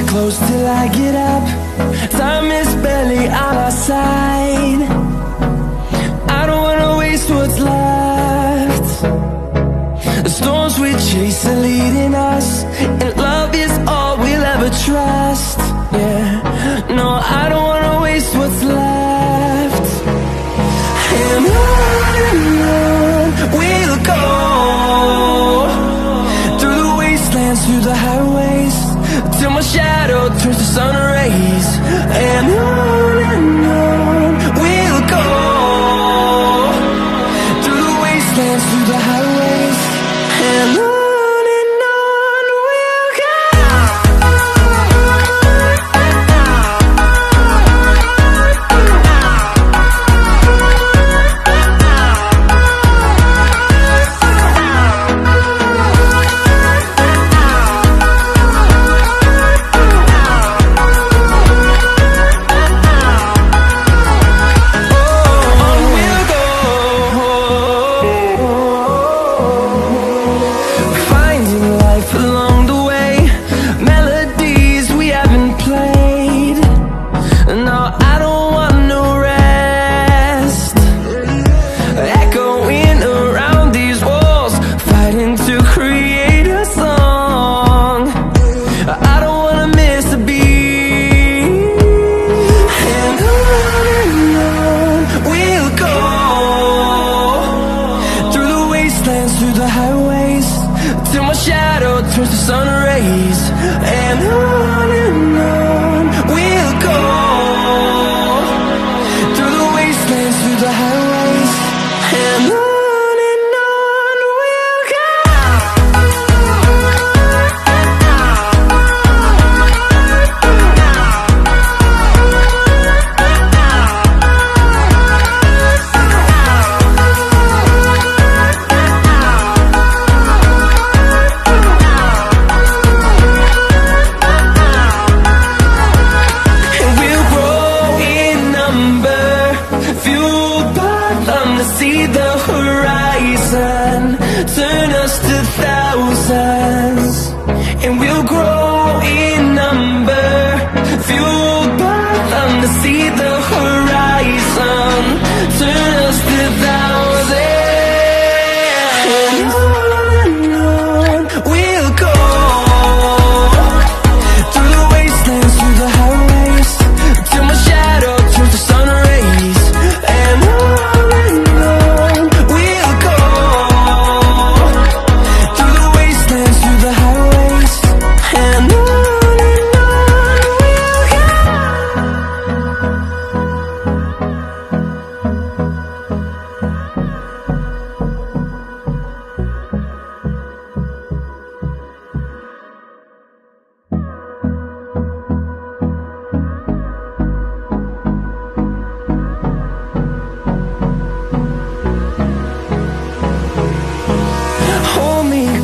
close till I get up. Time is barely on our side. I don't wanna waste what's left. The storms we chase are leading us, and love is all we'll ever trust. Yeah, no, I don't wanna waste what's left. And on we'll go, through the wastelands, through the highways, till my shadow turns to sun rays. And on we'll go, through the wastelands, through the highways, and on we'll go. Through the highways, till my shadow turns to sun rays. And on we'll go, through the wastelands, through the highways, and on we'll go. See the horizon, turn us to thousands, and we'll grow in number, fueled by them to see the horizon, turn us to thousands. And on we'll go, through the wastelands, through the highways, till my shadow turns to sun rays. And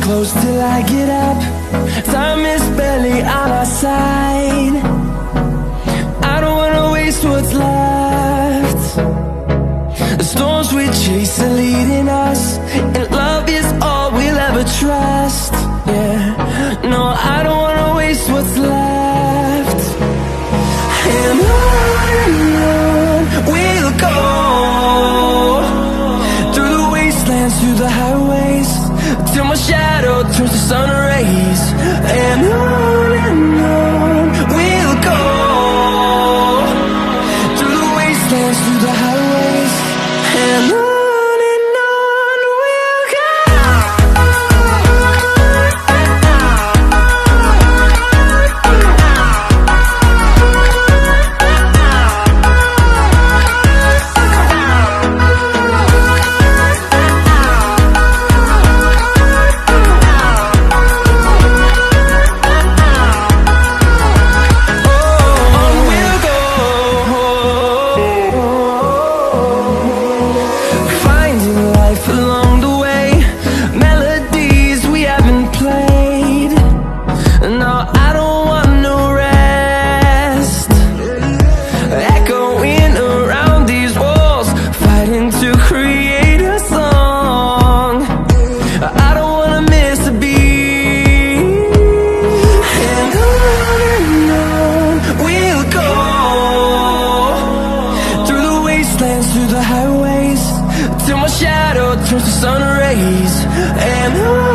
close till I get up. Time is barely on our side. I don't wanna waste what's left. The storms we chase are leading us, and love is all we'll ever trust. Yeah, no, I don't wanna waste what's left. And on we'll go, through the wastelands, through the highways, till my shadow turns to sun rays. And on we'll go, through the wastelands, through the highways, and on we'll go. turns to sun rays, and